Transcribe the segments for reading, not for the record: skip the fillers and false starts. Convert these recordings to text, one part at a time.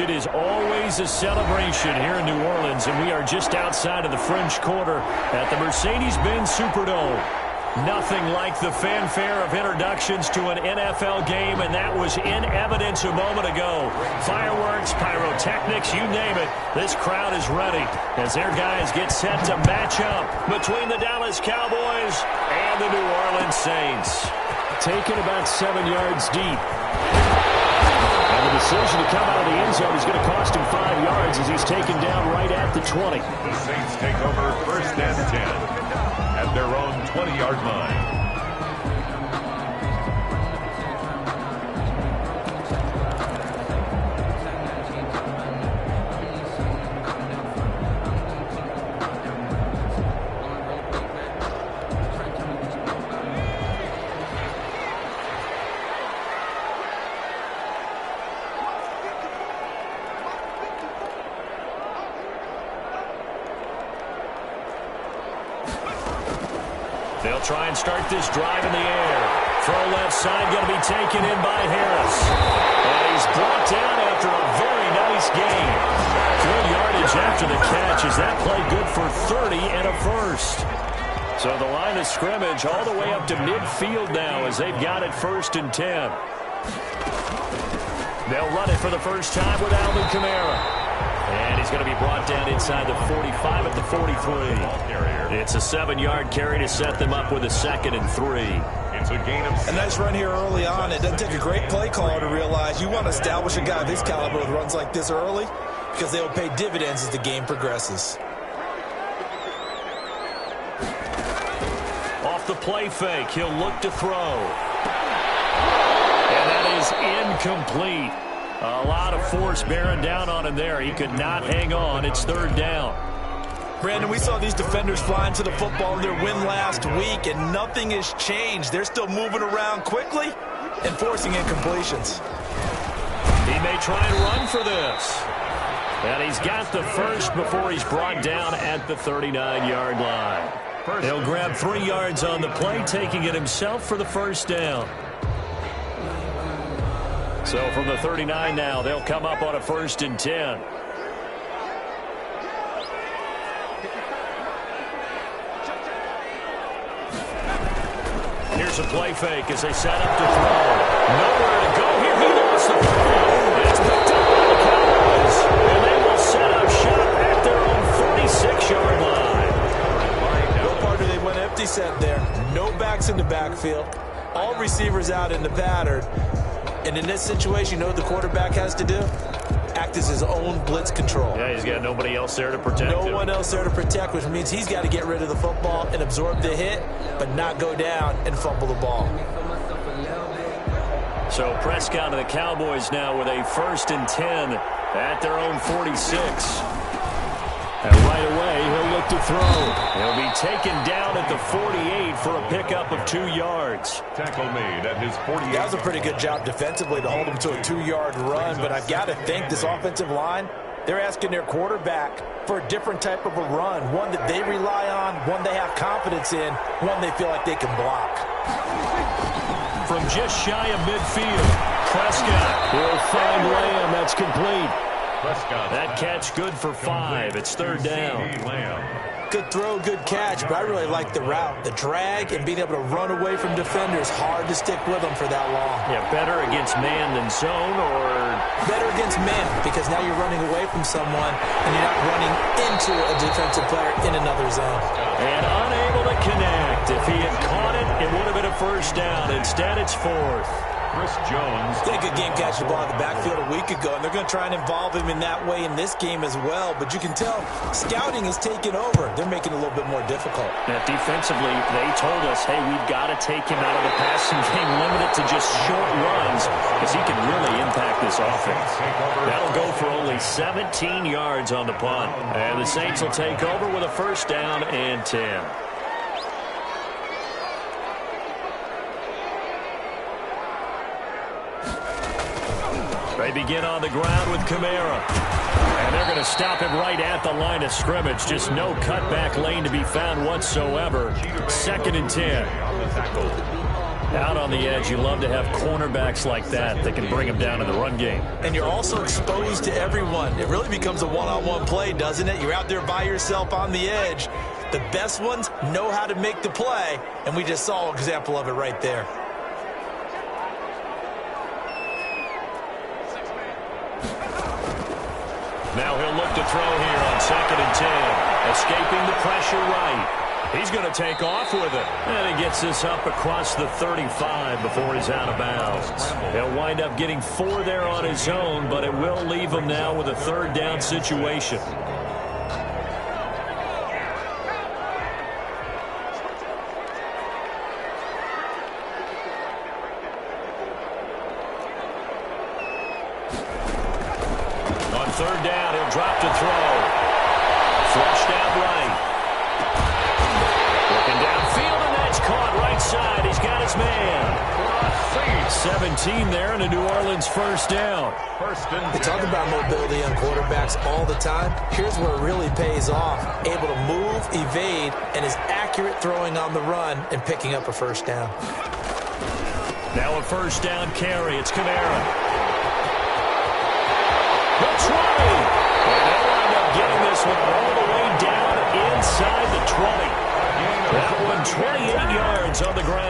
It is always a celebration here in New Orleans, and we are just outside of the French Quarter at the Mercedes-Benz Superdome. Nothing like the fanfare of introductions to an NFL game, and that was in evidence a moment ago. Fireworks, pyrotechnics, you name it. This crowd is ready as their guys get set to match up between the Dallas Cowboys and the New Orleans Saints. Taken about 7 yards deep. And the decision to come out of the end zone is going to cost him 5 yards as he's taken down right at the 20. The Saints take over first and 10. At their own 20-yard line. They'll try and start this drive in the air. Throw left side going to be taken in by Harris. And he's brought down after a very nice gain. Good yardage after the catch. Is that play good for 30 and a first? So the line of scrimmage all the way up to midfield now as they've got it first and 10. They'll run it for the first time with Alvin Kamara. And he's going to be brought down inside the 45 at the 43. It's a 7-yard carry to set them up with a 2nd and 3. It's a gain of 6. A nice run here early on. It doesn't take a great play caller to realize you want to establish a guy of this caliber with runs like this early because they'll pay dividends as the game progresses. Off the play fake, he'll look to throw. And that is incomplete. A lot of force bearing down on him there. He could not hang on. It's 3rd down. Brandon, we saw these defenders flying to the football in their win last week, and nothing has changed. They're still moving around quickly and forcing incompletions. He may try and run for this. And he's got the first before he's brought down at the 39-yard line. He'll grab 3 yards on the play, taking it himself for the first down. So from the 39 now, they'll come up on a 1st and 10. Here's a play fake as they set up to throw. Nowhere to go here. He lost the football. It's picked up by the Cowboys. And they will set up shop at their own 46-yard line. No partner, they went empty set there. No backs in the backfield. All receivers out in the pattern. And in this situation, you know what the quarterback has to do? Act as his own blitz control. Yeah, he's got nobody else there to protect him. No one else there to protect, which means he's got to get rid of the football and absorb the hit, but not go down and fumble the ball. So Prescott and the Cowboys now with a 1st and 10 at their own 46. And right away, he'll look to throw. He'll be taken down at the 48 for a pickup of 2 yards. Tackle made at his 48. That was a pretty good job defensively to hold him to a 2-yard run, but I've got to think this offensive line, they're asking their quarterback for a different type of a run, one that they rely on, one they have confidence in, one they feel like they can block. From just shy of midfield, Prescott will find Lamb. That's complete. That catch good for 5. It's 3rd down. Good throw, good catch, but I really like the route. The drag and being able to run away from defenders, hard to stick with them for that long. Yeah, better against man than zone, or? Better against man, because now you're running away from someone and you're not running into a defensive player in another zone. And unable to connect. If he had caught it, it would have been a 1st down. Instead, it's 4th. Chris Jones. Did a good game catching the ball in the backfield a week ago, and they're going to try and involve him in that way in this game as well. But you can tell scouting is taking over. They're making it a little bit more difficult. Now, defensively, they told us, hey, we've got to take him out of the passing game, limit it to just short runs, because he can really impact this offense. That'll go for only 17 yards on the punt. And the Saints will take over with a 1st down and 10. They begin on the ground with Kamara. And they're going to stop him right at the line of scrimmage. Just no cutback lane to be found whatsoever. 2nd and 10. Out on the edge, you love to have cornerbacks like that that can bring them down in the run game. And you're also exposed to everyone. It really becomes a one-on-one play, doesn't it? You're out there by yourself on the edge. The best ones know how to make the play, and we just saw an example of it right there. Now he'll look to throw here on 2nd and 10. Escaping the pressure right. He's going to take off with it. And he gets this up across the 35 before he's out of bounds. He'll wind up getting 4 there on his own, but it will leave him now with a 3rd down situation. On 3rd down, he'll drop to throw. Flushed out right. Looking downfield, and that's caught right side. He's got his man. 17 there, and a New Orleans 1st down. We talk about mobility on quarterbacks all the time. Here's where it really pays off. Able to move, evade, and is accurate throwing on the run and picking up a 1st down. Now a 1st down carry. It's Kamara. The 20. And they'll wind up getting this one all the way down inside the 20. That one 28 yards on the ground.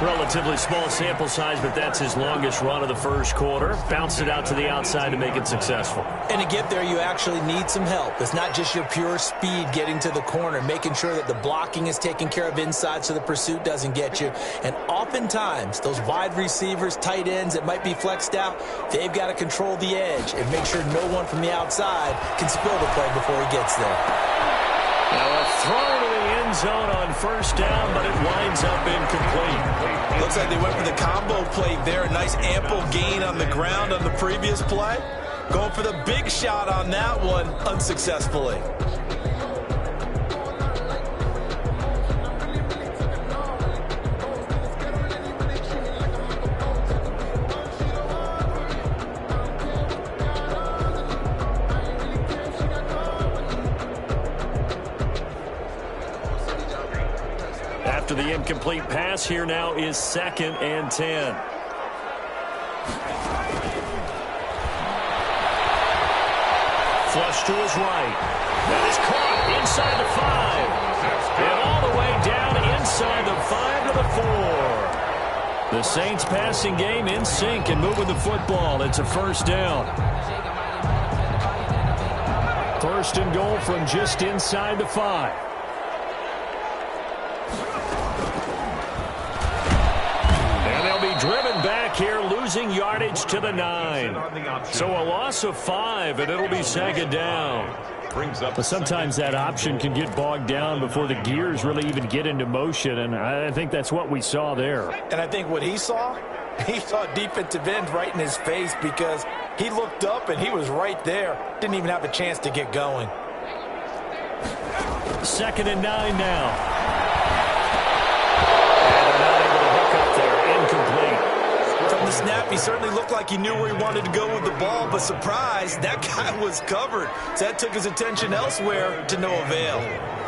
Relatively small sample size, but that's his longest run of the 1st quarter. Bounced it out to the outside to make it successful. And to get there, you actually need some help. It's not just your pure speed getting to the corner, making sure that the blocking is taken care of inside so the pursuit doesn't get you. And oftentimes, those wide receivers, tight ends that might be flexed out, they've got to control the edge and make sure no one from the outside can spoil the play before he gets there. Now a throw to the end zone on 1st down, but it winds up incomplete. Looks like they went for the combo play there. A nice ample gain on the ground on the previous play. Going for the big shot on that one unsuccessfully. After the incomplete pass, here now is 2nd and 10. Flush to his right. That is caught inside the 5. And all the way down inside the 5 to the 4. The Saints passing game in sync and moving the football. It's a 1st down. 1st and goal from just inside the 5. Driven back here, losing yardage to the 9. So a loss of 5, and it'll be 2nd down. But sometimes that option can get bogged down before the gears really even get into motion, and I think that's what we saw there. And I think what he saw defensive end right in his face because he looked up and he was right there. Didn't even have a chance to get going. 2nd and 9 now. From the snap, he certainly looked like he knew where he wanted to go with the ball, but surprise, that guy was covered. So that took his attention elsewhere to no avail.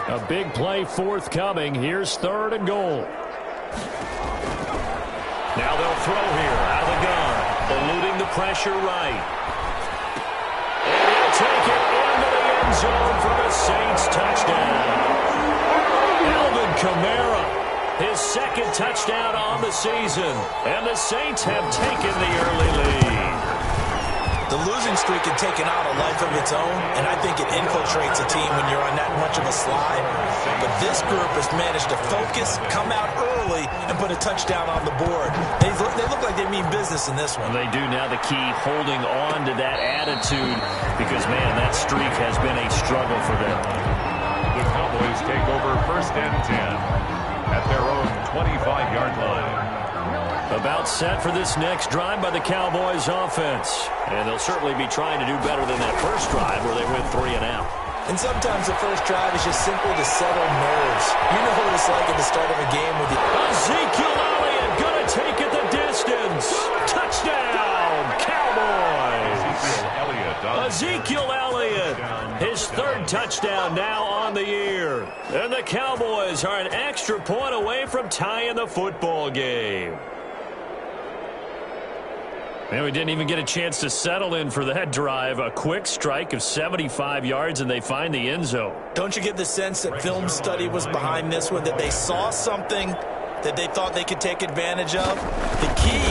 A big play forthcoming. Here's 3rd and goal. Now they'll throw here out of the gun. Eluding the pressure right. And he'll take it into the end zone for the Saints touchdown. Alvin Kamara. His 2nd touchdown on the season. And the Saints have taken the early lead. The losing streak had taken on a life of its own, and I think it infiltrates a team when you're on that much of a slide. But this group has managed to focus, come out early, and put a touchdown on the board. They look like they mean business in this one. They do. Now the key, holding on to that attitude, because, man, that streak has been a struggle for them. The Cowboys take over 1st and 10. At their own 25-yard line. About set for this next drive by the Cowboys offense. And they'll certainly be trying to do better than that first drive where they went 3 and out. And sometimes the first drive is just simply to settle nerves. You know what it's like at the start of a game with the Ezekiel Elliott going to take it the distance. Touchdown, Cowboys. Ezekiel Elliott on Ezekiel Elliott, his third touchdown now on the year. And the Cowboys are an extra point away from tying the football game. And we didn't even get a chance to settle in for that drive. A quick strike of 75 yards, and they find the end zone. Don't you get the sense that film study was behind this one, that they saw something that they thought they could take advantage of? The key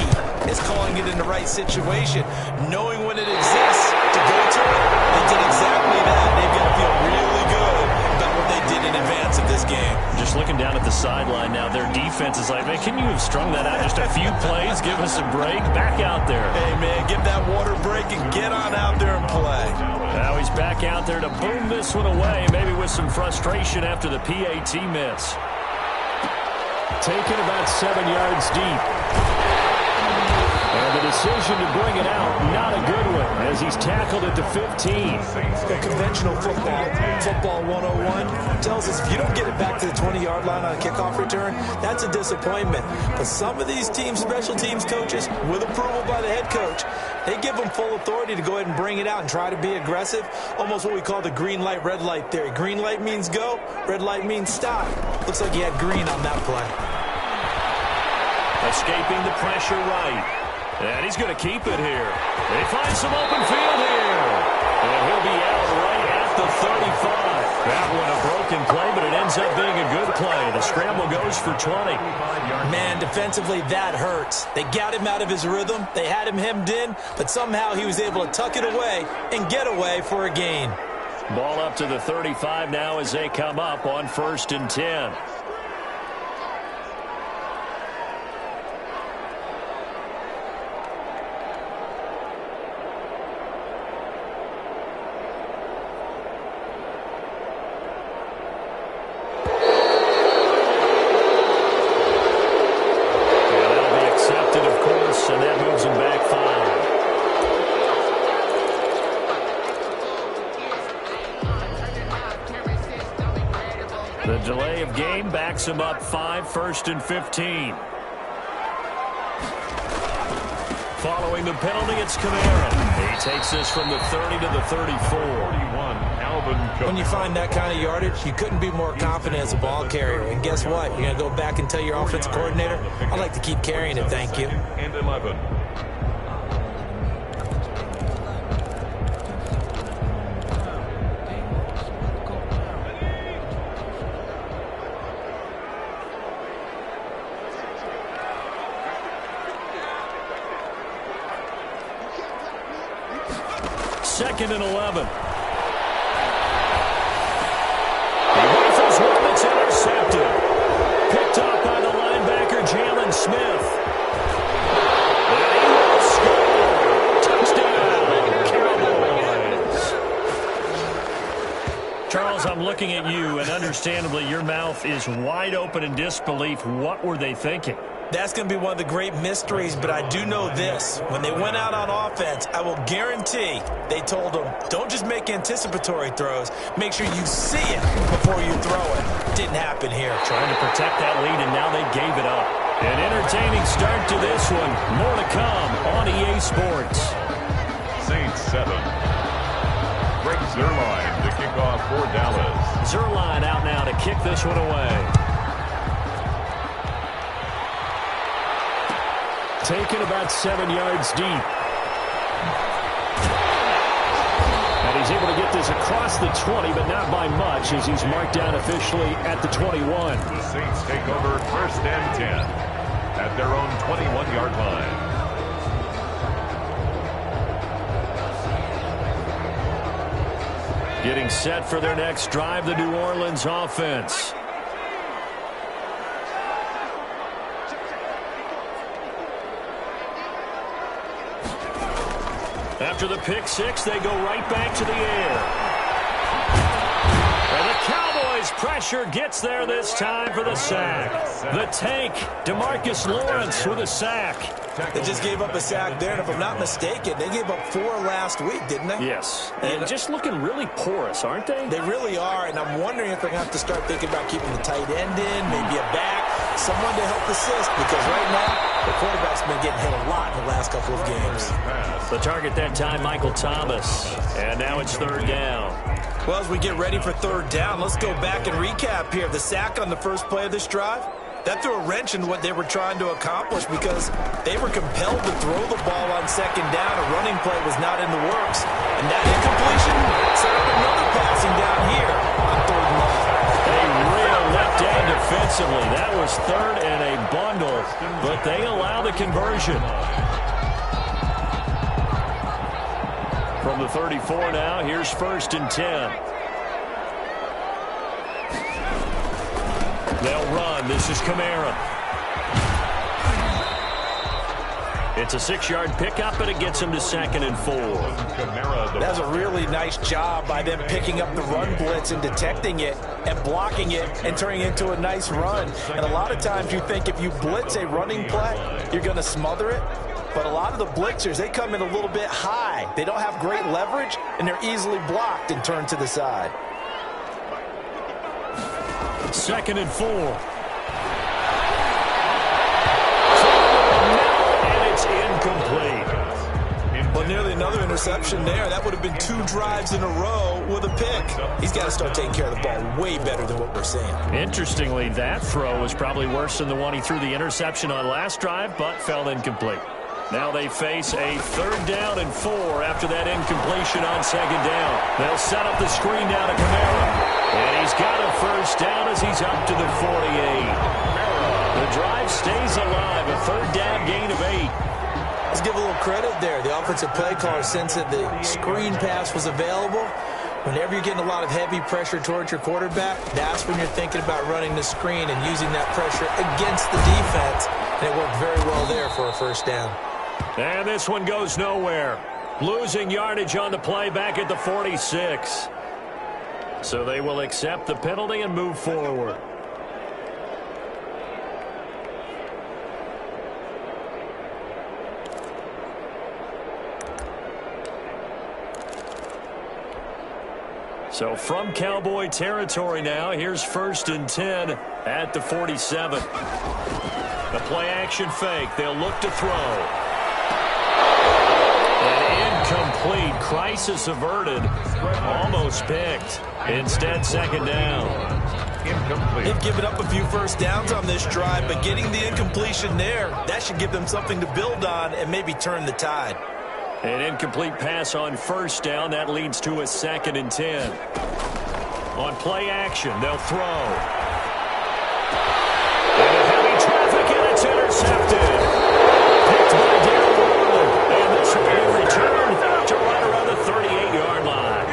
is calling it in the right situation, knowing when it exists to go to it. They did exactly that. They've got to feel really good about what they did in advance of this game. Just looking down at the sideline now, their defense is like, man, can you have strung that out just a few plays? Give us a break. Back out there. Hey, man, get that water break and get on out there and play. Now he's back out there to boom this one away, maybe with some frustration after the PAT miss. Taken about 7 yards deep. And the decision to bring it out, not a good one, as he's tackled at the 15. The conventional football 101, tells us if you don't get it back to the 20-yard line on a kickoff return, that's a disappointment. But some of these team special teams coaches, with approval by the head coach, they give them full authority to go ahead and bring it out and try to be aggressive, almost what we call the green light, red light theory. Green light means go, red light means stop. Looks like he had green on that play. Escaping the pressure right. And he's going to keep it here. They find some open field here. And he'll be out right at the 35. That one a broken play, but it ends up being a good play. The scramble goes for 20. Man, defensively, that hurts. They got him out of his rhythm. They had him hemmed in, but somehow he was able to tuck it away and get away for a gain. Ball up to the 35 now as they come up on 1st and 10. The delay of game backs him up 1st and 15. Following the penalty, it's Kamara. He takes this from the 30 to the 34. When you find that kind of yardage, you couldn't be more confident as a ball carrier. And guess what? You're going to go back and tell your offensive coordinator, I'd like to keep carrying it, thank you. And 11. Second and 11. He rifles one that's intercepted. Picked up by the linebacker, Jalen Smith. And he will score. Touchdown, Cowboys. Charles, I'm looking at you, and understandably, your mouth is wide open in disbelief. What were they thinking? That's going to be one of the great mysteries, but I do know this. When they went out on offense, I will guarantee they told them, don't just make anticipatory throws. Make sure you see it before you throw it. Didn't happen here. Trying to protect that lead, and now they gave it up. An entertaining start to this one. More to come on EA Sports. Saints 7. Greg Zuerlein to kick off for Dallas. Zuerlein out now to kick this one away. Taken about 7 yards deep. And he's able to get this across the 20, but not by much, as he's marked down officially at the 21. The Saints take over 1st and 10 at their own 21-yard line. Getting set for their next drive, the New Orleans offense. After the pick six, they go right back to the air. And the Cowboys' pressure gets there this time for the sack. The tank, DeMarcus Lawrence with a sack. They just gave up a sack there, and if I'm not mistaken, they gave up 4 last week, didn't they? Yes. And just looking really porous, aren't they? They really are, and I'm wondering if they're going to have to start thinking about keeping the tight end in, maybe a back. someone to help assist, because right now, the quarterback's been getting hit a lot in the last couple of games. The target that time, Michael Thomas. And now it's third down. Well, as we get ready for third down, let's go back and recap here. The sack on the first play of this drive, that threw a wrench into what they were trying to accomplish because they were compelled to throw the ball on second down. A running play was not in the works. And that incompletion set up another passing down here on third and long. A real letdown defensively. That was third and a bundle, but they allow the conversion. From the 34 now, here's first and 10. They'll run. This is Kamara. It's a 6-yard pickup, but it gets him to second and 4. That's a really nice job by them picking up the run blitz and detecting it and blocking it and turning it into a nice run. And a lot of times you think if you blitz a running play, you're going to smother it. But a lot of the blitzers, they come in a little bit high. They don't have great leverage, and they're easily blocked and turned to the side. Second and 4. And it's incomplete. But nearly another interception there. That would have been 2 drives in a row with a pick. He's got to start taking care of the ball way better than what we're seeing. Interestingly, that throw was probably worse than the one he threw the interception on last drive, but fell incomplete. Now they face a third down and 4 after that incompletion on second down. They'll set up the screen down to Kamara. And he's got a first down as he's up to the 48. The drive stays alive. A third down gain of 8. Let's give a little credit there. The offensive play caller, since that the screen pass was available, whenever you're getting a lot of heavy pressure towards your quarterback, that's when you're thinking about running the screen and using that pressure against the defense. And it worked very well there for a first down. And this one goes nowhere. Losing yardage on the play back at the 46. So they will accept the penalty and move forward. So from Cowboy territory now, here's first and 10 at the 47. The play action fake. They'll look to throw. Incomplete. Crisis averted. Almost picked. Instead, second down. Incomplete. They've given up a few first downs on this drive, but getting the incompletion there, that should give them something to build on and maybe turn the tide. An incomplete pass on first down. That leads to a second and 10. On play action, they'll throw. Into heavy traffic, and it's intercepted. Picked by Darren Warren. And this will be returned to right around the 38-yard line.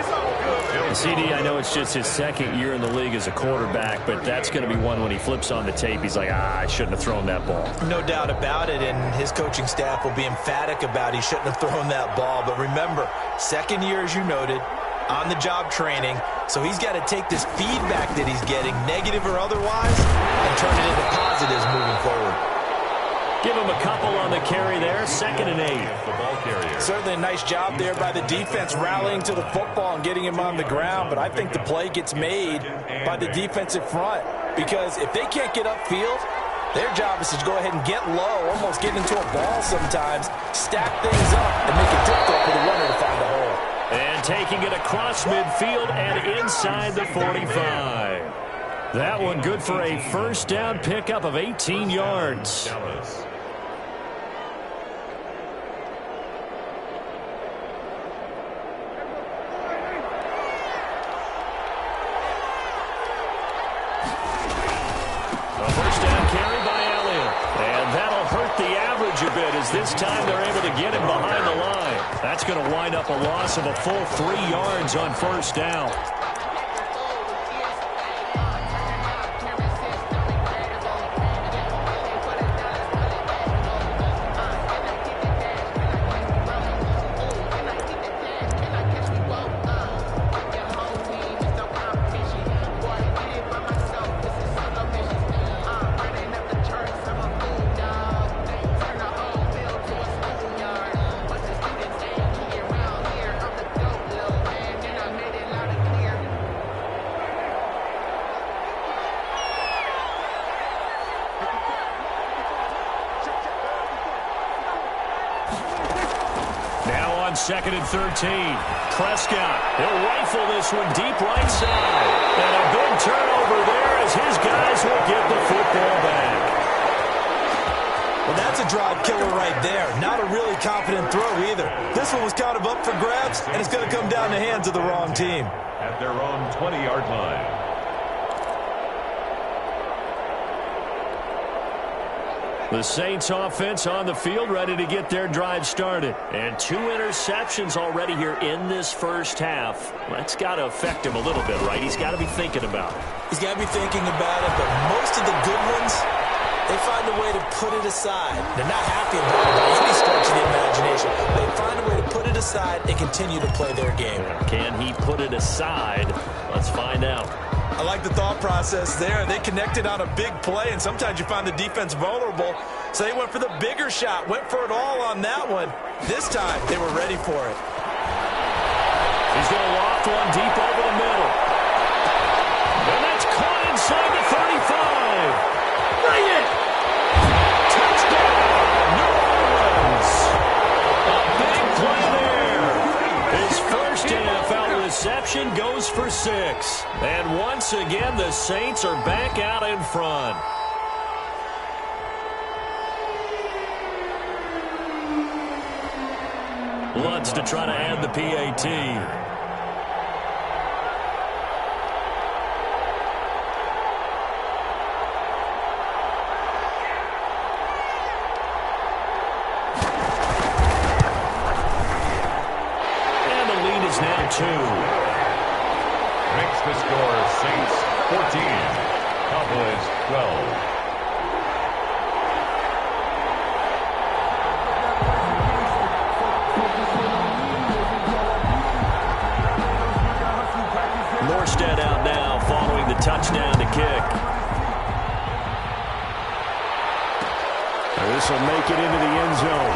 CD, I know it's just his second year in the league as a quarterback, but that's going to be one when he flips on the tape, he's like, I shouldn't have thrown that ball. No doubt about it, and his coaching staff will be emphatic about he shouldn't have thrown that ball. But remember, second year, as you noted, on-the-job training, so he's got to take this feedback that he's getting, negative or otherwise, and turn it into positives moving forward. Give him a couple on the carry there. Second and 8. The ball carrier. Certainly a nice job there by the defense rallying to the football and getting him on the ground, but I think the play gets made by the defensive front, because if they can't get upfield, their job is to go ahead and get low, almost get into a ball sometimes, stack things up, and make it difficult for the runner to find a hole. And taking it across midfield and inside the 45. That one good for a first down pickup of 18 yards. Dallas. A bit as this time they're able to get him behind the line. That's going to wind up a loss of a full 3 yards on first down. 2nd and 13. Prescott, he'll rifle this one deep right side. And a big turnover there as his guys will get the football back. Well, that's a drive killer right there. Not a really confident throw either. This one was kind of up for grabs, and it's going to come down the hands of the wrong team. At their own 20-yard line. The Saints offense on the field, ready to get their drive started. And 2 interceptions already here in this first half. That's got to affect him a little bit, right? He's got to be thinking about it. He's got to be thinking about it, but most of the good ones, they find a way to put it aside. They're not happy about it by any stretch of the imagination. They find a way to put it aside and continue to play their game. Can he put it aside? Let's find out. I like the thought process there. They connected on a big play, and sometimes you find the defense vulnerable. So they went for the bigger shot, went for it all on that one. This time, they were ready for it. He's going to loft one deep over the middle. And that's caught inside the 35. Bring it! Touchdown, New Orleans! A big play there. His first NFL reception goes for 6. And once again, the Saints are back out in front. Lutz to try to add the PAT. And the lead is now 2. Makes the score Saints 14, Cowboys 12. Morstead out now following the touchdown to kick. This will make it into the end zone.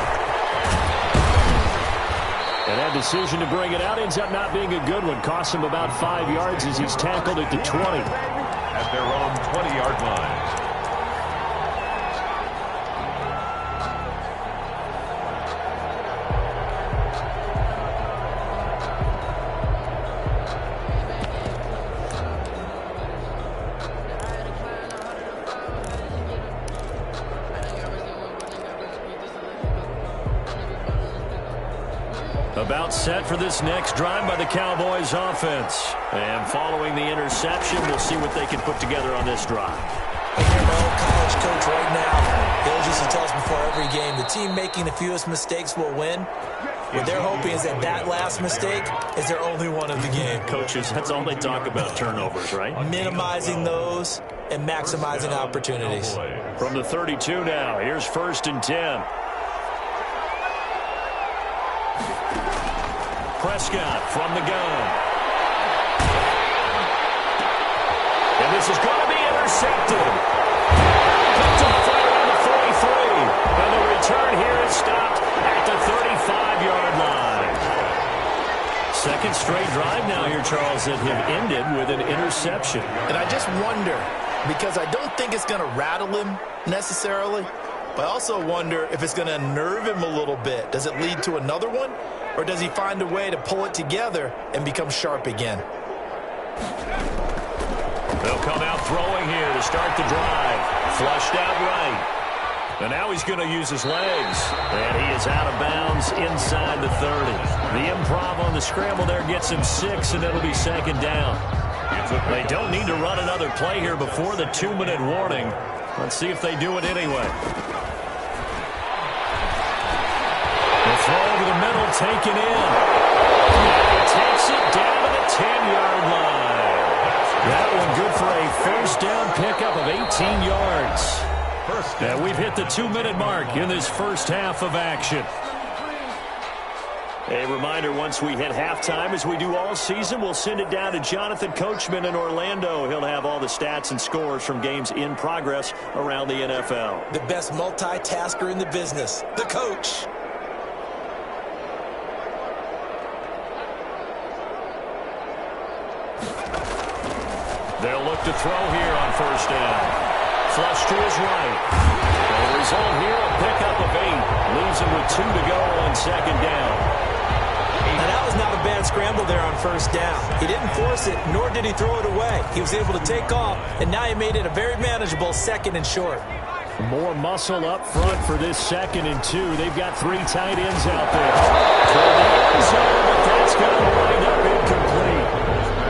And that decision to bring it out ends up not being a good one. Costs him about 5 yards as he's tackled at the 20. At their own 20-yard line. About set for this next drive by the Cowboys offense. And following the interception, we'll see what they can put together on this drive. I hear my old college coach right now. He'll used to tell us before every game, the team making the fewest mistakes will win. What they're hoping is that that last mistake is their only one of the game. Coaches, that's all they talk about, turnovers, right? Minimizing those and maximizing opportunities. From the 32 now, here's 1st and 10. Prescott from the gun. And this is going to be intercepted. Picked off right around the 43. And the return here is stopped at the 35-yard line. Second straight drive now here, Charles, that have ended with an interception. And I just wonder, because I don't think it's going to rattle him necessarily, but I also wonder if it's going to unnerve him a little bit. Does it lead to another one? Or does he find a way to pull it together and become sharp again? They'll come out throwing here to start the drive. Flushed out right. And now he's going to use his legs. And he is out of bounds inside the 30. The improv on the scramble there gets him 6, and it'll be 2nd down. They don't need to run another play here before the 2-minute warning. Let's see if they do it anyway. Throw over the middle, taken in. And he takes it down to the 10-yard line. That one good for a first down pickup of 18 yards. And we've hit the 2-minute mark in this first half of action. A reminder, once we hit halftime, as we do all season, we'll send it down to Jonathan Coachman in Orlando. He'll have all the stats and scores from games in progress around the NFL. The best multitasker in the business, the coach. They'll look to throw here on 1st down. Flush to his right. The result here, a pickup of 8. Leaves him with 2 to go on 2nd down. scramble there on first down. He didn't force it, nor did he throw it away. He was able to take off, and now he made it a very manageable 2nd and short. More muscle up front for this 2nd and 2. They've got 3 tight ends out there. Toward the end zone, but that's going to wind up incomplete.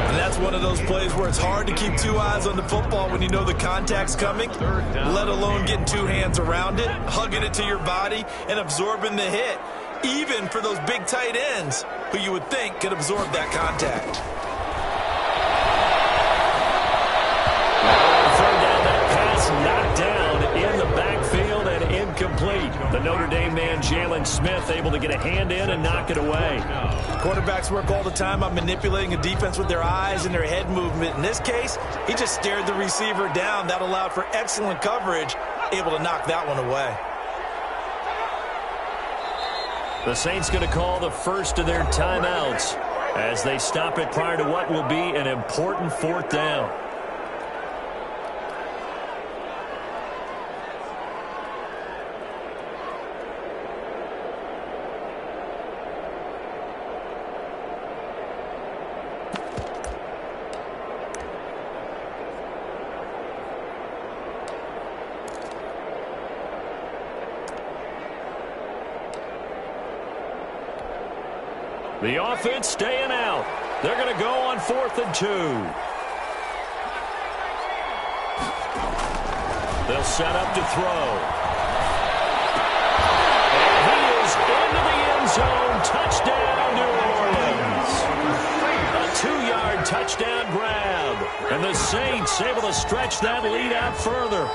And that's one of those plays where it's hard to keep 2 eyes on the football when you know the contact's coming, let alone getting 2 hands around it, hugging it to your body, and absorbing the hit, even for those big tight ends who you would think could absorb that contact. Third down, that pass knocked down in the backfield and incomplete. The Notre Dame man, Jalen Smith, able to get a hand in and knock it away. Quarterbacks work all the time on manipulating a defense with their eyes and their head movement. In this case, he just stared the receiver down. That allowed for excellent coverage, able to knock that one away. The Saints going to call the first of their timeouts as they stop it prior to what will be an important 4th down. The offense staying out. They're going to go on 4th and 2. They'll set up to throw. And he is into the end zone. Touchdown, New Orleans. A 2-yard touchdown grab. And the Saints able to stretch that lead out further.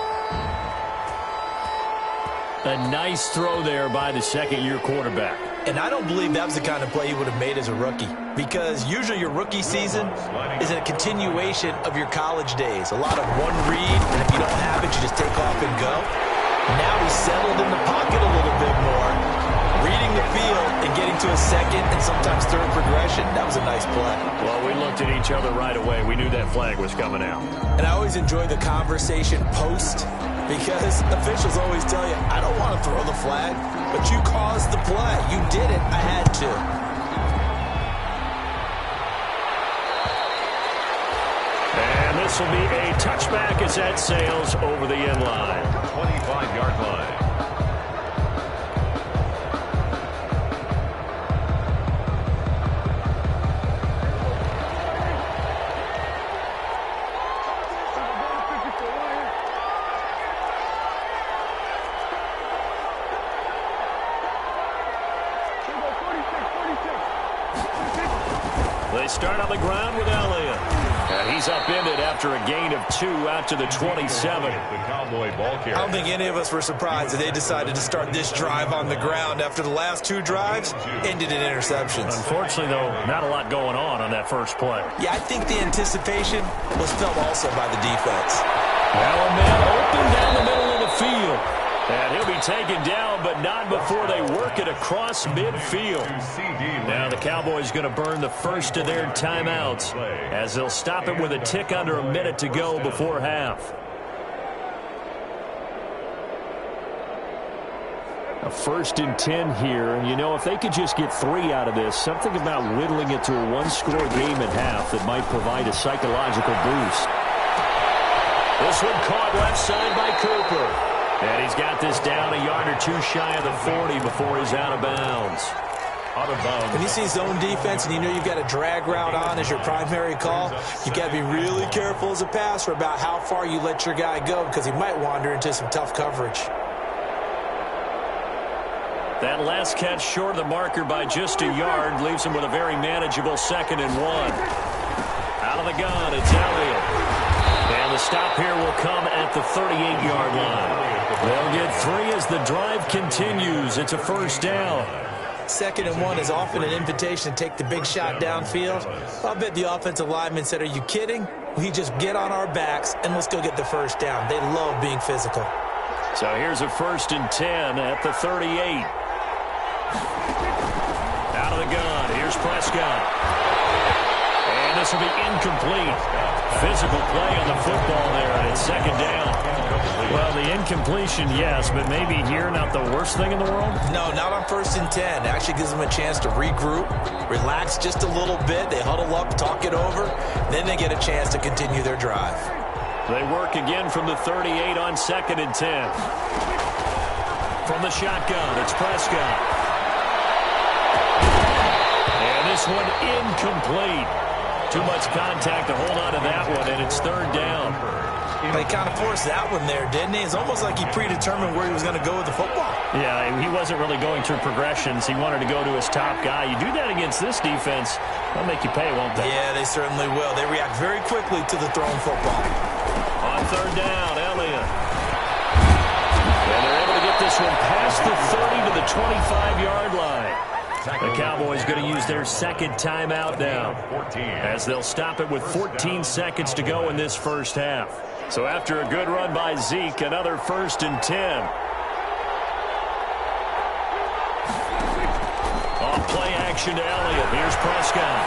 A nice throw there by the 2nd-year quarterback. And I don't believe that was the kind of play he would have made as a rookie, because usually your rookie season is a continuation of your college days. A lot of one read, and if you don't have it, you just take off and go. Now he's settled in the pocket a little bit more, reading the field and getting to a 2nd and sometimes 3rd progression. That was a nice play. Well, we looked at each other right away. We knew that flag was coming out. And I always enjoy the conversation post, because officials always tell you, I don't want to throw the flag, but you caused the play. You did it. I had to. And this will be a touchback as that sails over the end line. 25-yard line. They start on the ground with Elliott. And he's upended after a gain of 2 out to the 27. The Cowboy ball carrier. I don't think any of us were surprised that they decided to start this drive on the ground after the last 2 drives ended in interceptions. Unfortunately, though, not a lot going on that first play. Yeah, I think the anticipation was felt also by the defense. Now a man open down the middle of the field. And he'll be taken down, but not before they work it across midfield. Now the Cowboys going to burn the first of their timeouts as they'll stop it with a tick under a minute to go before half. A 1st and 10 here. And, you know, if they could just get 3 out of this, something about whittling it to a 1-score game at half that might provide a psychological boost. This one caught left side by Cooper. And he's got this down a yard or 2 shy of the 40 before he's out of bounds. Out of bounds. When you see zone defense and you know you've got a drag route on as your primary call, you've got to be really careful as a passer about how far you let your guy go, because he might wander into some tough coverage. That last catch short of the marker by just a yard leaves him with a very manageable 2nd and 1. Out of the gun, it's Elliott. And the stop here will come at the 38-yard line. They'll get 3 as the drive continues. It's a 1st down. 2nd and 1 is often an invitation to take the big shot downfield. I bet the offensive lineman said, are you kidding? We just get on our backs and let's go get the 1st down. They love being physical. So here's a 1st and 10 at the 38. Out of the gun, here's Prescott. And the will be incomplete. Physical play on the football there, and it's second down. Well, the incompletion, yes, but maybe here not the worst thing in the world? No, not on 1st and 10. It actually gives them a chance to regroup, relax just a little bit. They huddle up, talk it over. Then they get a chance to continue their drive. They work again from the 38 on 2nd and 10. From the shotgun, it's Prescott. And this one incomplete. Too much contact to hold on to that one, and it's 3rd down. They kind of forced that one there, didn't he? It's almost like he predetermined where he was going to go with the football. Yeah, he wasn't really going through progressions. He wanted to go to his top guy. You do that against this defense, they'll make you pay, won't they? Yeah, they certainly will. They react very quickly to the thrown football. On 3rd down, Elliott. And they're able to get this one past the 30 to the 25-yard line. The Cowboys going to use their second timeout now, as they'll stop it with 14 seconds to go in this first half. So after a good run by Zeke, another 1st and 10. Off play action to Elliott. Here's Prescott.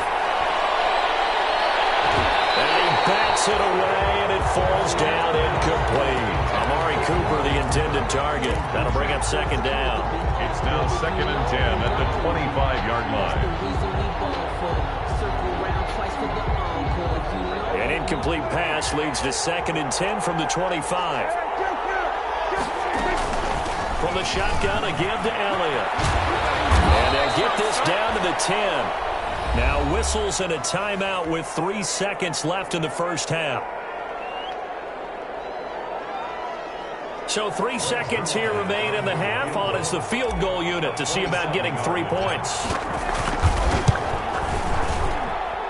And he bats it away, and it falls down incomplete. Amari Cooper, the intended target. That'll bring up 2nd down. It's now 2nd and 10 at the 25-yard line. An incomplete pass leads to 2nd and 10 from the 25. From the shotgun again to Elliott. And they get this down to the 10. Now whistles and a timeout with 3 seconds left in the first half. So 3 seconds here remain in the half. On is the field goal unit to see about getting 3 points.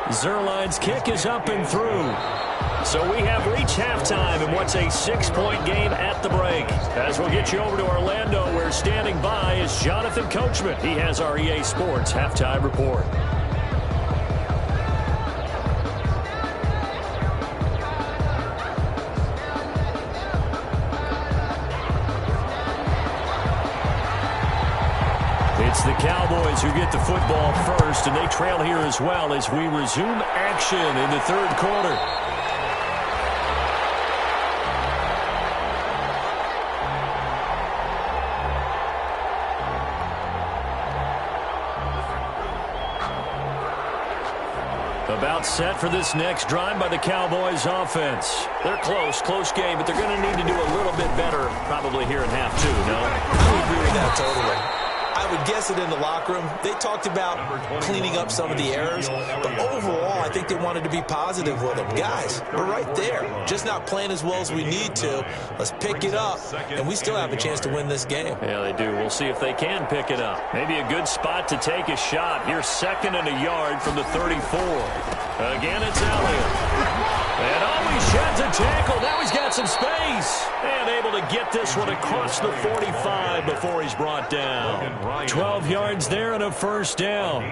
Zerline's kick is up and through. So we have reached halftime in what's a 6-point game at the break. As we'll get you over to Orlando, where standing by is Jonathan Coachman. He has our EA Sports halftime report. It's the Cowboys who get the football first, and they trail here as well as we resume action in the 3rd quarter. About set for this next drive by the Cowboys offense. They're close game, but they're going to need to do a little bit better probably here in half 2, no? I agree with that totally. I would guess it in the locker room. They talked about cleaning up some of the errors, but overall, I think they wanted to be positive with them. Guys, we're right there, just not playing as well as we need to. Let's pick it up, and we still have a chance to win this game. Yeah, they do. We'll see if they can pick it up. Maybe a good spot to take a shot. Here's 2nd and a yard from the 34. Again, it's Elliott. And always sheds a tackle. Now he's got some space. And able to get this one across the 45 before he's brought down. 12 yards there and a 1st down.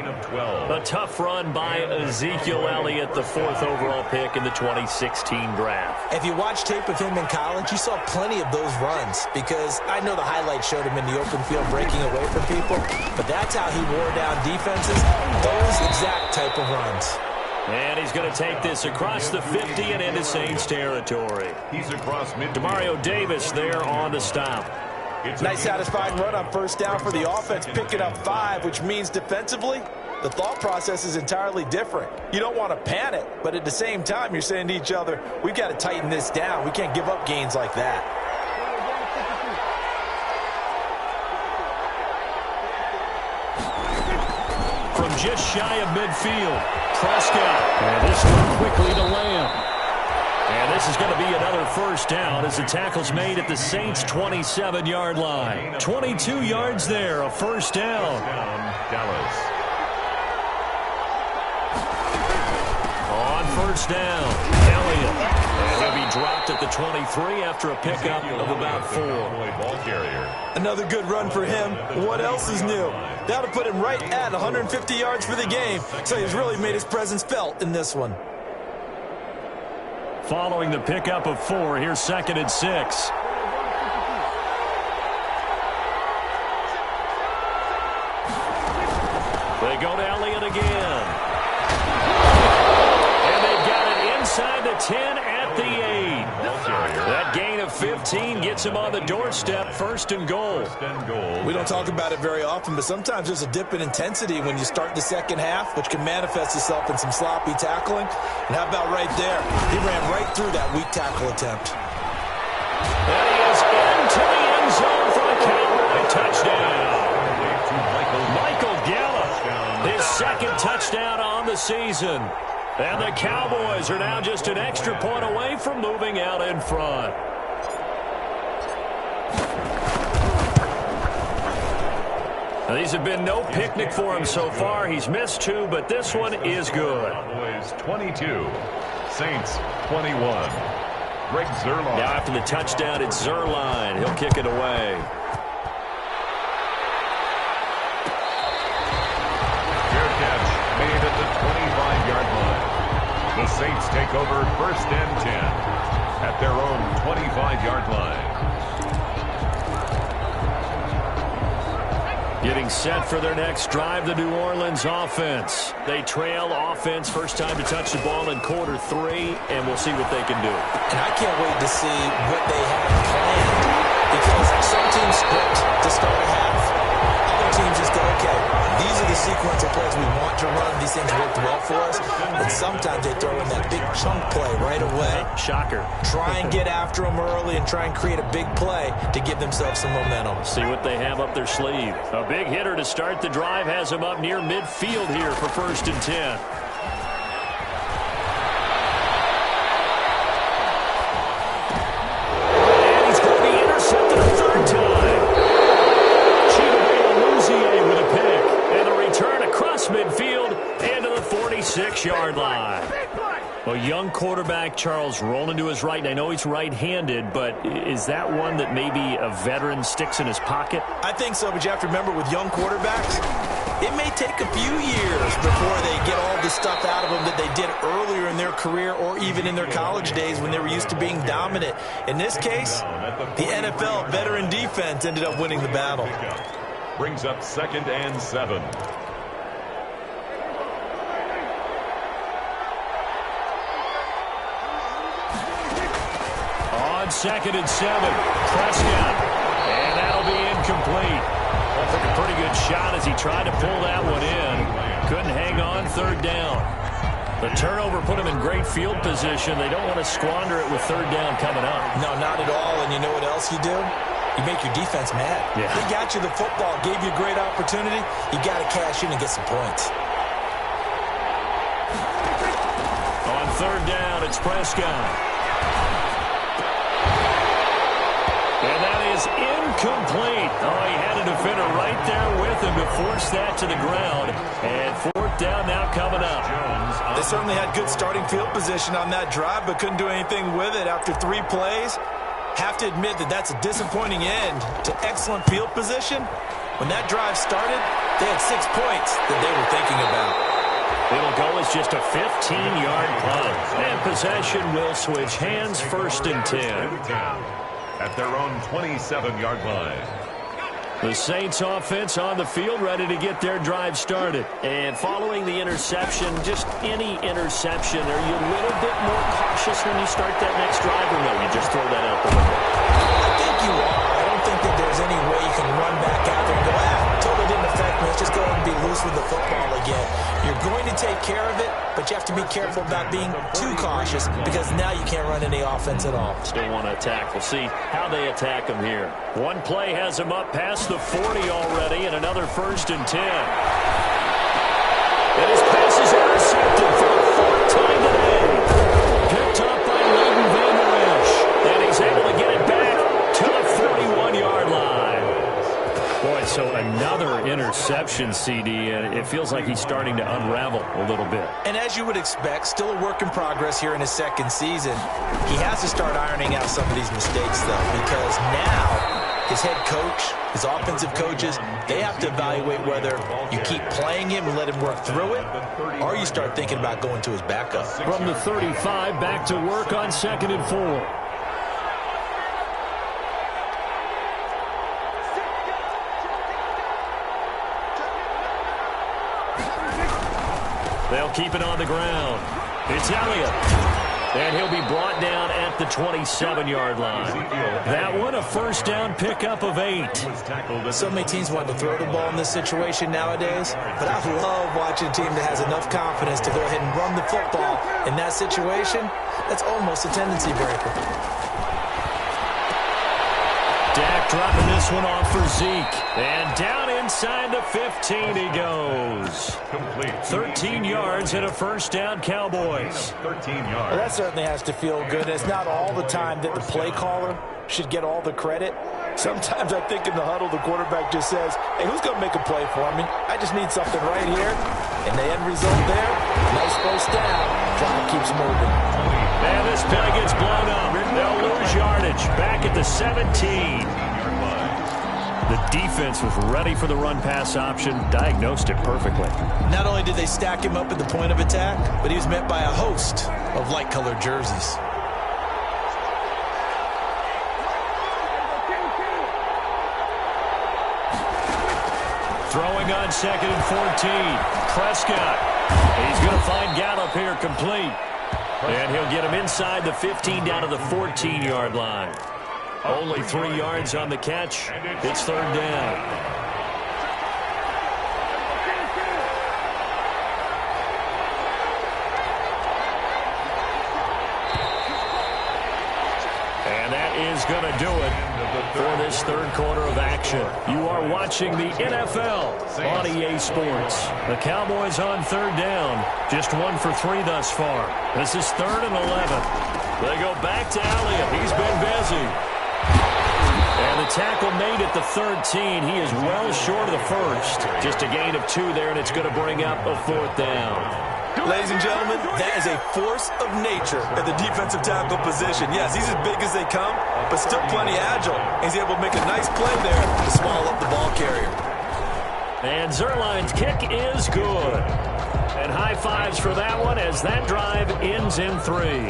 A tough run by Ezekiel Elliott, the 4th overall pick in the 2016 draft. If you watch tape of him in college, you saw plenty of those runs, because I know the highlights showed him in the open field breaking away from people, but that's how he wore down defenses, those exact type of runs. And he's going to take this across the 50 and into Saints territory. He's across mid. Demario Davis there on the stop. Nice satisfying run on 1st down for the offense, picking up 5, which means defensively, the thought process is entirely different. You don't want to panic, but at the same time, you're saying to each other, we've got to tighten this down. We can't give up gains like that. From just shy of midfield, Prescott. And this one quickly to Lamb. And this is going to be another 1st down as the tackle's made at the Saints' 27-yard line. 22 yards there, a 1st down. Dallas. On 1st down, Elliott. And he'll be dropped at the 23 after a pickup of about 4. Ball carrier. Another good run for him. What else is new? That'll put him right at 150 yards for the game, so he's really made his presence felt in this one. Following the pickup of 4, here's 2nd and 6. They go to Elliott again. And gets him on the doorstep, 1st and goal. We don't talk about it very often, but sometimes there's a dip in intensity when you start the second half, which can manifest itself in some sloppy tackling. And how about right there? He ran right through that weak tackle attempt. And he is into the end zone for a Cowboy touchdown. Michael Gallup, his 2nd touchdown on the season. And the Cowboys are now just an extra point away from moving out in front. Now, these have been no picnic for him so far. He's missed 2, but this one is good. Cowboys 22, Saints 21. Greg Zuerlein. Now after the touchdown, it's Zuerlein. He'll kick it away. Fair catch made at the 25-yard line. The Saints take over 1st and 10 at their own 25-yard line. Getting set for their next drive, the New Orleans offense. They trail offense, first time to touch the ball in quarter 3, and we'll see what they can do. And I can't wait to see what they have planned, because some teams script to start a half. Other teams just go, okay, these are the sequence of plays we want to run. These things worked well for us. And sometimes they throw in that big chunk play right away. Shocker. Try and get after them early and try and create a big play to give themselves some momentum. See what they have up their sleeve. A big hitter to start the drive has him up near midfield here for 1st and 10. And he's going to be intercepted a 3rd time. With a pick, and a return across midfield and to the 46-yard line. Well, young quarterback Charles rolling to his right, and I know he's right-handed, but is that one that maybe a veteran sticks in his pocket? I think so, but you have to remember with young quarterbacks, it may take a few years before they get all the stuff out of them that they did earlier in their career or even in their college days when they were used to being dominant. In this case, the NFL veteran defense ended up winning the battle. Brings up 2nd and 7. On 2nd and 7, Prescott. And that'll be incomplete. That took a pretty good shot as he tried to pull that one in. Couldn't hang on 3rd down. The turnover put him in great field position. They don't want to squander it with 3rd down coming up. No, not at all. And you know what else you do? You make your defense mad. Yeah. They got you the football, gave you a great opportunity. You got to cash in and get some points. On 3rd down, it's Prescott. And that is incomplete. Oh, he had a defender right there with him to force that to the ground. And 4th down now coming up. They certainly had good starting field position on that drive, but couldn't do anything with it after 3 plays. Have to admit that that's a disappointing end to excellent field position. When that drive started, they had 6 points that they were thinking about. It'll go as just a 15-yard punt. And possession will switch hands, 1st and 10. At their own 27-yard line. The Saints offense on the field, ready to get their drive started. And following the interception, just any interception, are you a little bit more cautious when you start that next drive, or no, you just throw that out the window? I think you are. I don't think that there's any way you can run back out there and go, totally didn't affect me. Let's just go ahead and be loose with the football again. You're going to take care of it, but you have to be careful about being too cautious, because now you can't run any offense at all. Still want to attack. We'll see how they attack him here. One play has him up past the 40 already, and another 1st and 10. And his pass is intercepted for the 4th time today. Picked up by Leighton Vander Esch, and he's able to get it back to the 41-yard line. Boy, so another interception, CD, and it feels like he's starting to unravel a little bit. And as you would expect, still a work in progress here in his 2nd season. He has to start ironing out some of these mistakes, though, because now his head coach, his offensive coaches, they have to evaluate whether you keep playing him and let him work through it, or you start thinking about going to his backup. From the 35, back to work on 2nd and 4. They'll keep it on the ground. It's Elliott. And he'll be brought down at the 27-yard line. That one, a first down pickup of 8. So many teams want to throw the ball in this situation nowadays, but I love watching a team that has enough confidence to go ahead and run the football. In that situation, that's almost a tendency breaker. Dak dropping this one off for Zeke. And down inside the 15 he goes. Complete. 13 yards and a first down, Cowboys. 13 yards. Well, that certainly has to feel good. It's not all the time that the play caller should get all the credit. Sometimes I think in the huddle, the quarterback just says, hey, who's going to make a play for me? I just need something right here. And the end result there, nice first down. Clock keeps moving. And this play gets blown up. They'll lose yardage. Back at the 17. The defense was ready for the run-pass option, diagnosed it perfectly. Not only did they stack him up at the point of attack, but he was met by a host of light-colored jerseys. Throwing on 2nd and 14. Prescott. He's going to find Gallup here complete. And he'll get him inside the 15 down to the 14-yard line. Only 3 yards on the catch. It's third down. And that is going to do it for this third quarter of action. You are watching the NFL on EA Sports. The Cowboys on third down. Just 1 for 3 thus far. This is 3rd and 11. They go back to Elliott. He's been busy. And the tackle made at the 13. He is well short of the first. Just a gain of 2 there, and it's going to bring up a 4th down. Ladies and gentlemen, that is a force of nature at the defensive tackle position. Yes, he's as big as they come, but still plenty agile. He's able to make a nice play there to swallow up the ball carrier. And Zerline's kick is good. And high fives for that one as that drive ends in 3.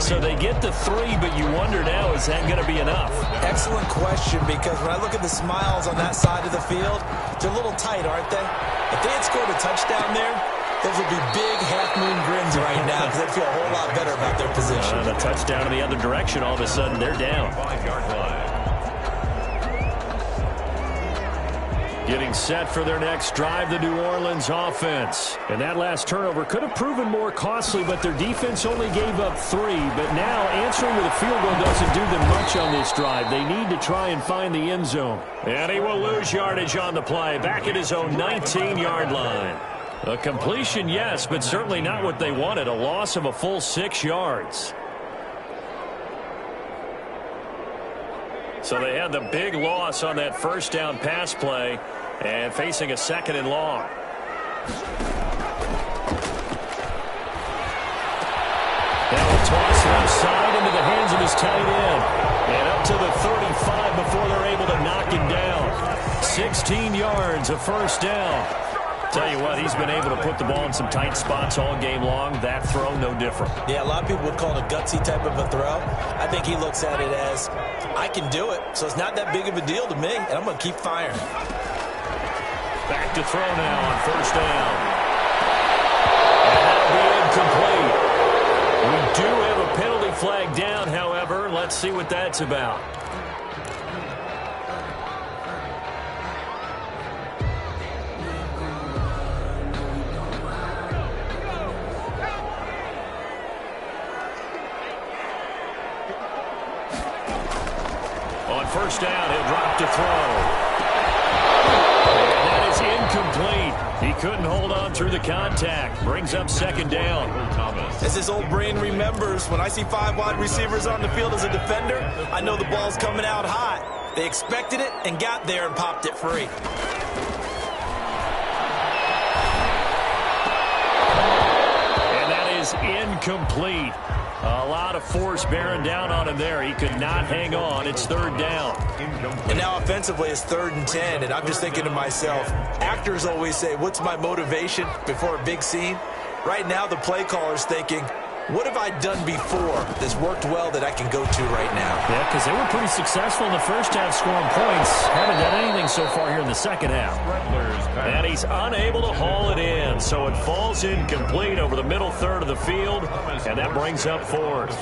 So they get the 3, but you wonder now, is that going to be enough? Excellent question, because when I look at the smiles on that side of the field, they're a little tight, aren't they? If they had scored a touchdown there, those would be big half-moon grins right now because they'd feel a whole lot better about their position. And a touchdown in the other direction, all of a sudden they're down. 5-yard line. Getting set for their next drive, the New Orleans offense. And that last turnover could have proven more costly, but their defense only gave up 3. But now answering with a field goal doesn't do them much on this drive. They need to try and find the end zone. And he will lose yardage on the play, back at his own 19-yard line. A completion, yes, but certainly not what they wanted. A loss of a full 6 yards. So they had the big loss on that first down pass play and facing a 2nd and long. Now a toss outside into the hands of his tight end. And up to the 35 before they're able to knock him down. 16 yards, a first down. Tell you what, he's been able to put the ball in some tight spots all game long. That throw, no different. Yeah, a lot of people would call it a gutsy type of a throw. I think he looks at it as, I can do it, so it's not that big of a deal to me, and I'm going to keep firing. Back to throw now on first down. And that'll be incomplete. We do have a penalty flag down, however. Let's see what that's about. First down, he'll drop to throw. And that is incomplete. He couldn't hold on through the contact. Brings up 2nd down. As his old brain remembers, when I see 5 wide receivers on the field as a defender, I know the ball's coming out hot. They expected it and got there and popped it free. And that is incomplete. A lot of force bearing down on him there. He could not hang on. It's 3rd down. And now offensively it's 3rd and 10, and I'm just thinking to myself, actors always say, what's my motivation before a big scene? Right now the play caller's thinking, What have I done before that's worked well that I can go to right now? Yeah, because they were pretty successful in the first half scoring points. Haven't done anything so far here in the second half. And he's unable to haul it in, so it falls incomplete over the middle third of the field, and that brings up fourth.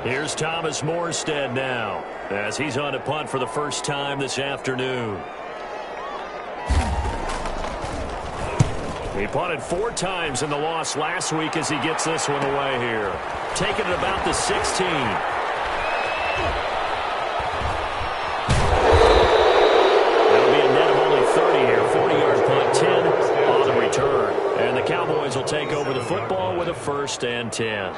Here's Thomas Morstead now, as he's on to punt for the first time this afternoon. He punted 4 times in the loss last week as he gets this one away here. Taking it about the 16. That'll be a net of only 30 here. 40-yard punt, 10 on the return. And the Cowboys will take over the football with a 1st and 10.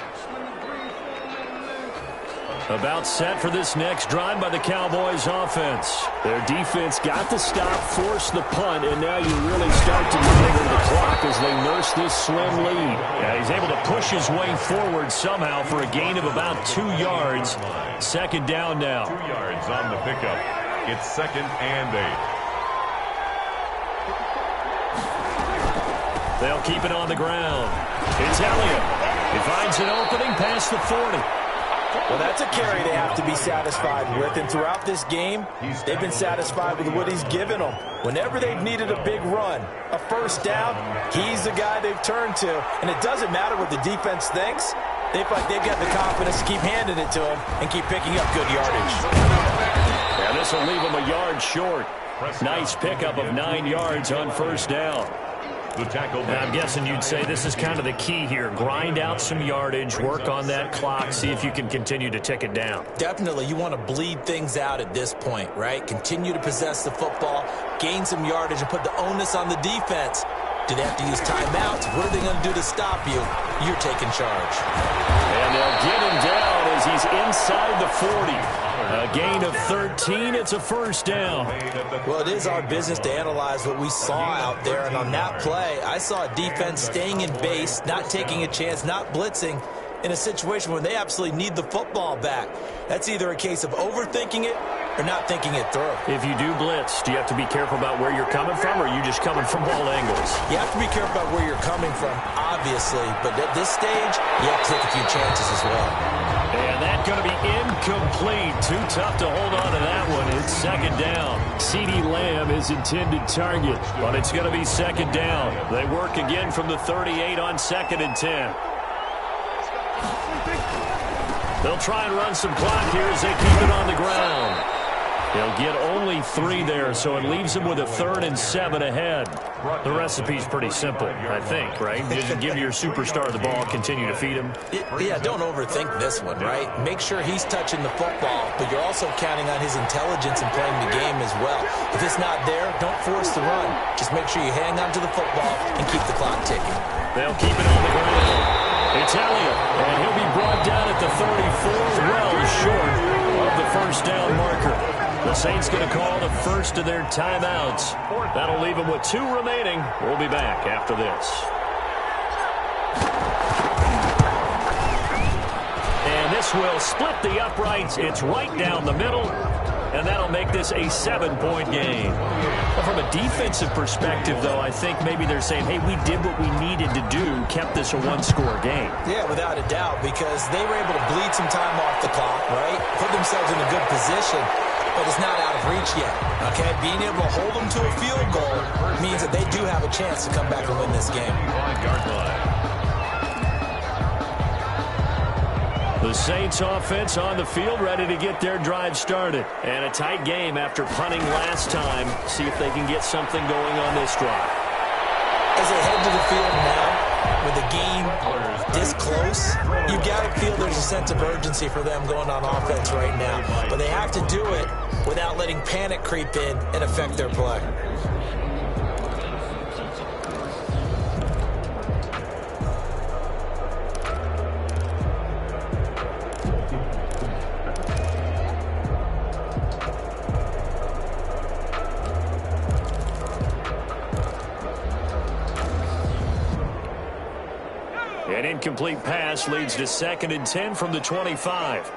About set for this next drive by the Cowboys offense. Their defense got the stop, forced the punt, and now you really start to monitor the clock as they nurse this slim lead. Yeah, he's able to push his way forward somehow for a gain of about 2 yards. 2nd down now. 2 yards on the pickup. It's 2nd and 8. They'll keep it on the ground. It's Elliott. He finds an opening past the 40. Well, that's a carry they have to be satisfied with, and throughout this game, they've been satisfied with what he's given them. Whenever they've needed a big run, a 1st down, he's the guy they've turned to, and it doesn't matter what the defense thinks. They feel like they've got the confidence to keep handing it to him and keep picking up good yardage. Yeah, this will leave him a yard short. Nice pickup of 9 yards on 1st down. I'm guessing you'd say this is kind of the key here. Grind out some yardage, work on that clock, see if you can continue to tick it down. Definitely, you want to bleed things out at this point, right? Continue to possess the football, gain some yardage, and put the onus on the defense. Do they have to use timeouts? What are they going to do to stop you? You're taking charge. And they'll get him down as he's inside the 40. A gain of 13. It's a 1st down. Well, it is our business to analyze what we saw out there. And on that play, I saw a defense staying in base, not taking a chance, not blitzing in a situation where they absolutely need the football back. That's either a case of overthinking it or not thinking it through. If you do blitz, do you have to be careful about where you're coming from, or are you just coming from all angles? You have to be careful about where you're coming from, obviously. But at this stage, you have to take a few chances as well. And that's going to be incomplete. Too tough to hold on to that one. It's 2nd down. CeeDee Lamb is intended target, but it's going to be 2nd down. They work again from the 38 on 2nd and 10. They'll try and run some clock here as they keep it on the ground. They'll get only 3 there, so it leaves them with a 3rd and 7 ahead. The recipe's pretty simple, I think, right? Just give your superstar the ball, continue to feed him. Yeah, don't overthink this one, right? Make sure he's touching the football, but you're also counting on his intelligence in playing the game as well. If it's not there, don't force the run. Just make sure you hang on to the football and keep the clock ticking. They'll keep it on the ground. It's Elliott, and he'll be brought down at the 34, well short of the 1st down marker. The Saints going to call the first of their timeouts. That'll leave them with 2 remaining. We'll be back after this. And this will split the uprights. It's right down the middle. And that'll make this a 7-point game. Well, from a defensive perspective, though, I think maybe they're saying, hey, we did what we needed to do, kept this a 1-score game. Yeah, without a doubt, because they were able to bleed some time off the clock, right? Put themselves in a good position, but it's not out of reach yet, okay? Being able to hold them to a field goal means that they do have a chance to come back and win this game. 5-yard line. The Saints offense on the field, ready to get their drive started. And a tight game after punting last time. See if they can get something going on this drive. As they head to the field now, with the game this close, you've got to feel there's a sense of urgency for them going on offense right now. But they have to do it without letting panic creep in and affect their play. An incomplete pass leads to 2nd and 10 from the 25.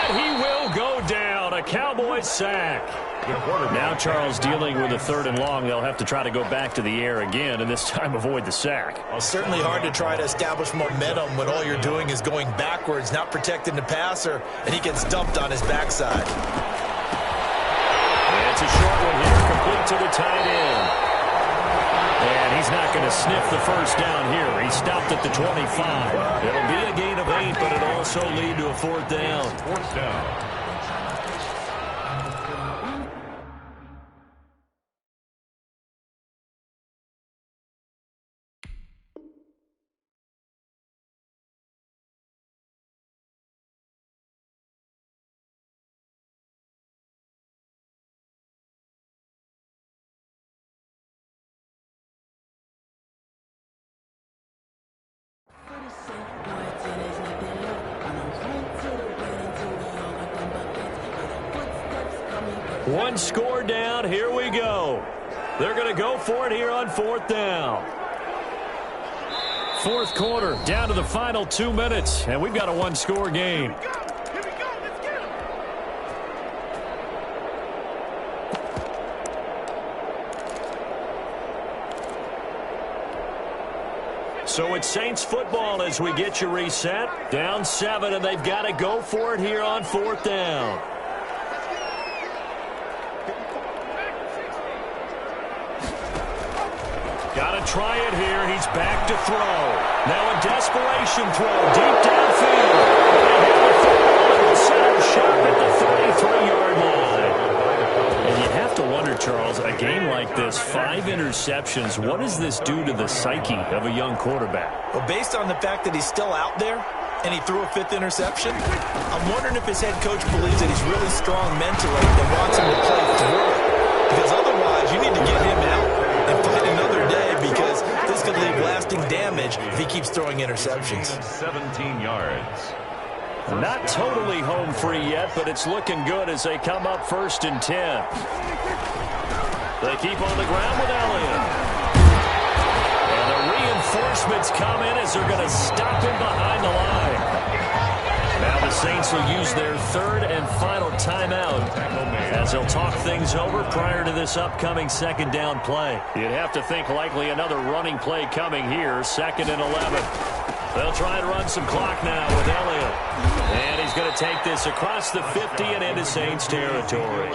And he will go down. a Cowboys sack. Now Charles dealing with a 3rd and long. They'll have to try to go back to the air again and this time avoid the sack. It's certainly hard to try to establish momentum when all you're doing is going backwards, not protecting the passer, and he gets dumped on his backside. And it's a short one here, complete to the tight end. And he's not going to sniff the first down here. He stopped at the 25. It'll be a gain of 8, but it'll also lead to a 4th down. 4th down. One score down. Here we go. They're going to go for it here on 4th down. 4th quarter, down to the final 2 minutes, and we've got a one-score game. So it's Saints football as we get you reset. Down 7, and they've got to go for it here on 4th down. Got to try it here. He's back to throw. Now a desperation throw deep downfield. Center shot at the 33-yard line. And you have to wonder, Charles, a game like this, 5 interceptions, what does this do to the psyche of a young quarterback? Well, based on the fact that he's still out there and he threw a 5th interception, I'm wondering if his head coach believes that he's really strong mentally and wants him to play through it. Because otherwise, you need to get him out and fight another day, because this could leave lasting damage if he keeps throwing interceptions. 17 yards. Not totally home free yet, but it's looking good as they come up 1st and 10. They keep on the ground with Elliott. And the reinforcements come in as they're going to stop him behind the line. Now the Saints will use their 3rd and final timeout as they'll talk things over prior to this upcoming 2nd down play. You'd have to think likely another running play coming here, 2nd and 11. They'll try to run some clock now with Elliott. And he's going to take this across the 50 and into Saints territory.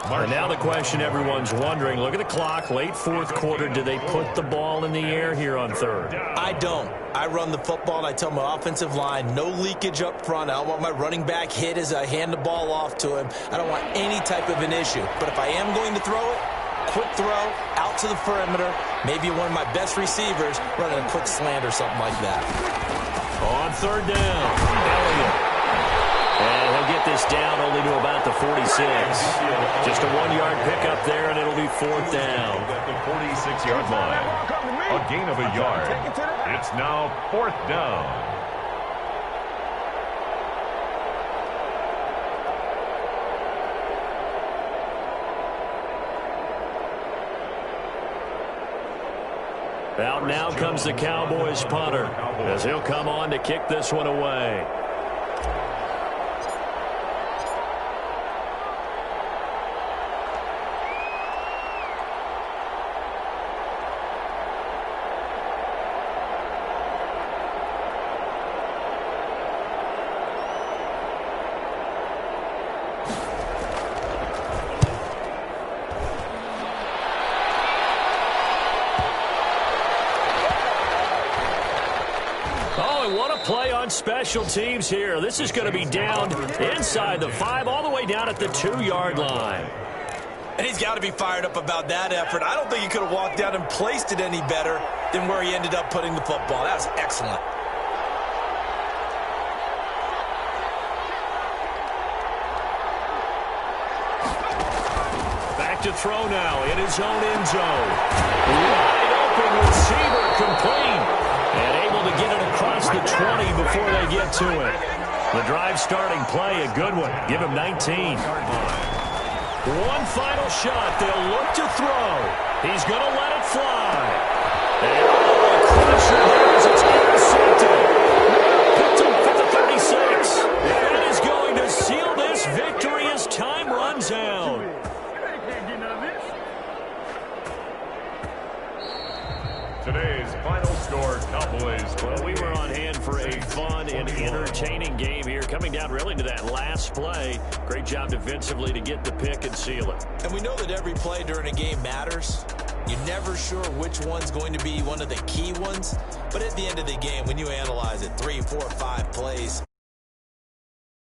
And now the question everyone's wondering, look at the clock, late 4th quarter. Do they put the ball in the air here on 3rd? I don't. I run the football, and I tell my offensive line, no leakage up front. I don't want my running back hit as I hand the ball off to him. I don't want any type of an issue. But if I am going to throw it, quick throw, out to the perimeter, maybe one of my best receivers running a quick slant or something like that. On 3rd down, Elliott. And he'll get this down only to about the 46. Just a 1-yard pickup there, and it'll be 4th down. At the 46-yard line. A gain of a yard. It's now 4th down. Out now comes the Cowboys punter as he'll come on to kick this one away. Play on special teams here. This is going to be down inside the 5, all the way down at the 2-yard line. And he's got to be fired up about that effort. I don't think he could have walked down and placed it any better than where he ended up putting the football. That was excellent. Back to throw now in his own end zone. Wide open receiver, complete. And able to get it across the 20 before they get to it. The drive starting play, a good one. Give him 19. One final shot. They'll look to throw. He's going to let it fly. And a crusher there as it's intercepted. Picked up for the 36. That is going to seal this victory entertaining game here, coming down really to that last play. Great job defensively to get the pick and seal it. And we know that every play during a game matters. You're never sure which one's going to be one of the key ones. But at the end of the game, when you analyze it, 3, 4, 5 plays,